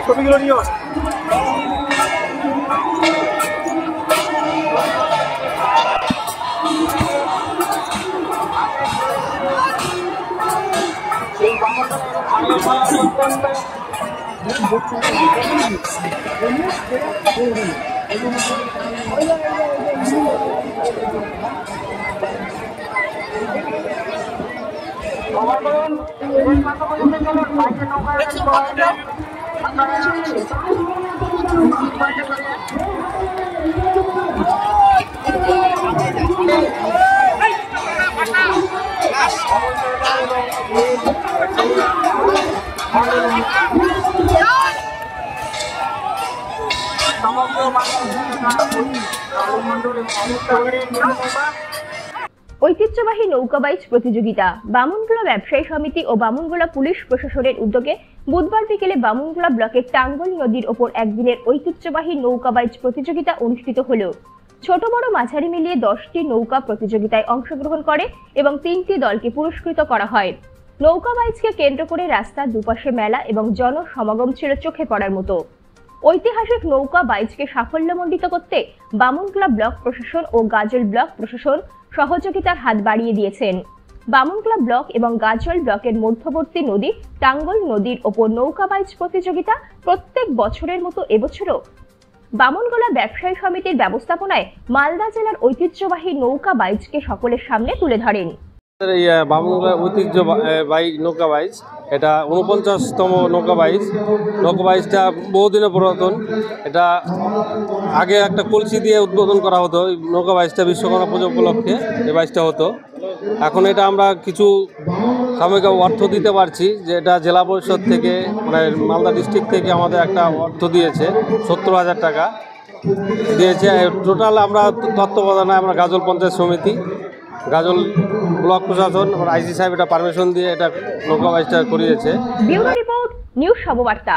ছবিগুলো নিও। ঐতিহ্যবাহী নৌকা বাইচ প্রতিযোগিতা বামুনগোলা ব্যবসায়ী সমিতি ও বামুনগোলা পুলিশ প্রশাসনের উদ্যোগে বুধবার বিকেলে বামুনগোলা ব্লকের টাঙ্গল নদীর ওপর একদিনের ঐতিহ্যবাহী নৌকা বাইচ প্রতিযোগিতা অনুষ্ঠিত হল। ছোট বড় মাঝারি মিলিয়ে 10টি নৌকা প্রতিযোগিতায় অংশগ্রহণ করে এবং 3টি দলকে পুরস্কৃত করা হয়। নৌকা বাইচকে কেন্দ্র করে রাস্তার দুপাশে মেলা এবং জনসমাগম ছিল চোখে পড়ার মতো। ঐতিহাসিক নৌকা বাইচকে সাফল্যমণ্ডিত করতে বামুনগোলা ব্লক প্রশাসন ও গাজল ব্লক প্রশাসন সহযোগিতার হাত বাড়িয়ে দিয়েছেন। বামুনগোলা ব্লক এবং গাজল ব্লকের মধ্যবর্তী নদী টাঙ্গল নদীর ওপর নৌকা বাইচ প্রতিযোগিতা প্রত্যেক বছরের মতো এবছরও বামুনগোলা ব্যবসায়ী সমিতির ব্যবস্থাপনায় মালদা জেলার ঐতিহ্যবাহী নৌকা বাইচকে সকলের সামনে তুলে ধরেন। বামুনগোলা ঐতিহ্যবাহী নৌকা বাইচ এটা 49তম নৌকা বাইচ। নৌকা বাইচটা বহুদিনের পুরাতন। এটা আগে একটা কলসি দিয়ে উদ্বোধন করা হতো। নৌকা বাইচটা বিশ্বকর্মা পুজো উপলক্ষে এই বাইচটা হতো। এখন এটা আমরা কিছু সাময়িক অর্থ দিতে পারছি, যে এটা জেলা পরিষদ থেকে মানে মালদা ডিস্ট্রিক্ট থেকে আমাদের একটা অর্থ দিয়েছে, 70,000 টাকা দিয়েছে। টোটাল আমরা তত্ত্বাবধানে আমরা গাজল পঞ্চায়েত সমিতি, গাজল ব্লক প্রশাসন, আইসি সাহেব এটা পারমিশন দিয়ে এটা নৌকা বাইচটা করিয়েছে। Bureau report, news সমবার্তা।